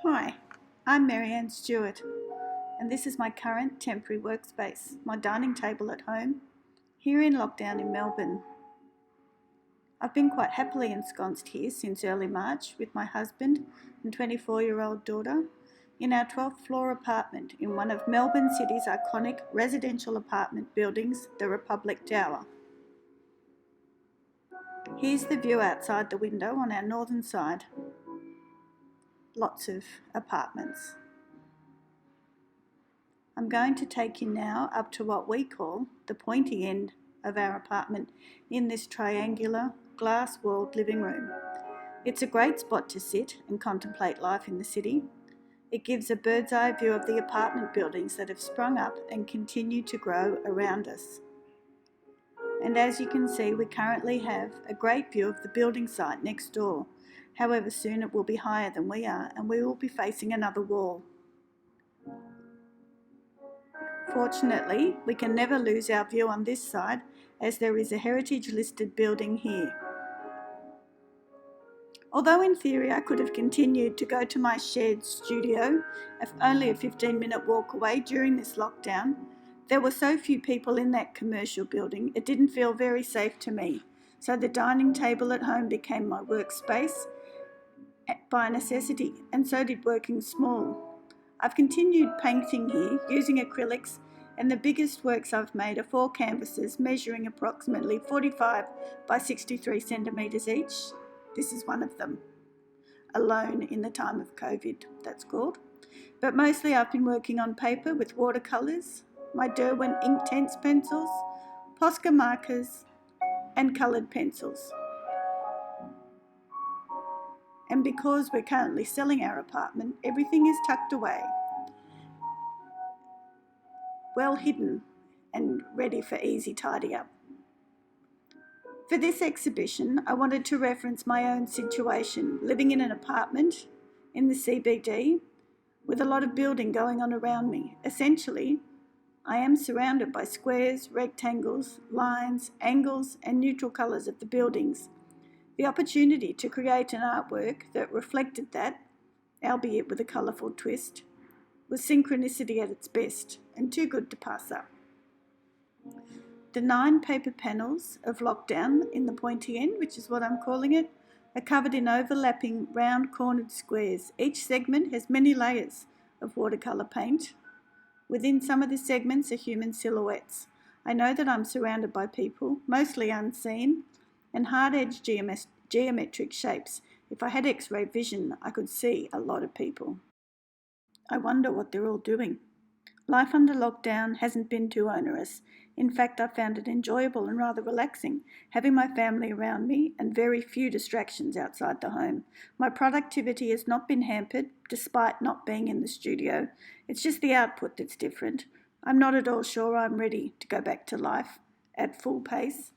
Hi, I'm Marianne Stuart, and this is my current temporary workspace, my dining table at home, here in lockdown in Melbourne. I've been quite happily ensconced here since early March with my husband and 24-year-old daughter in our 12th floor apartment in one of Melbourne City's iconic residential apartment buildings, the Republic Tower. Here's the view outside the window on our northern side. Lots of apartments. I'm going to take you now up to what we call the pointy end of our apartment in this triangular, glass-walled living room. It's a great spot to sit and contemplate life in the city. It gives a bird's eye view of the apartment buildings that have sprung up and continue to grow around us. And as you can see, we currently have a great view of the building site next door. However, soon it will be higher than we are and we will be facing another wall. Fortunately, we can never lose our view on this side as there is a heritage listed building here. Although in theory I could have continued to go to my shared studio, only a 15-minute walk away during this lockdown, there were so few people in that commercial building it didn't feel very safe to me. So the dining table at home became my workspace by necessity, and so did working small. I've continued painting here using acrylics, and the biggest works I've made are 4 canvases measuring approximately 45 by 63 centimetres each. This is one of them. Alone in the time of COVID, that's called. But mostly I've been working on paper with watercolours, my Derwent Inktense pencils, Posca markers and coloured pencils. And because we're currently selling our apartment, everything is tucked away, well hidden and ready for easy tidy up. For this exhibition, I wanted to reference my own situation, living in an apartment in the CBD with a lot of building going on around me. Essentially, I am surrounded by squares, rectangles, lines, angles and neutral colours of the buildings. The opportunity to create an artwork that reflected that, albeit with a colourful twist, was synchronicity at its best and too good to pass up. The 9 paper panels of lockdown in the pointy end, which is what I'm calling it, are covered in overlapping round cornered squares. Each segment has many layers of watercolour paint. Within some of the segments are human silhouettes. I know that I'm surrounded by people, mostly unseen, and hard-edged geometric shapes. If I had X-ray vision, I could see a lot of people. I wonder what they're all doing. Life under lockdown hasn't been too onerous. In fact, I found it enjoyable and rather relaxing, having my family around me and very few distractions outside the home. My productivity has not been hampered, despite not being in the studio. It's just the output that's different. I'm not at all sure I'm ready to go back to life at full pace.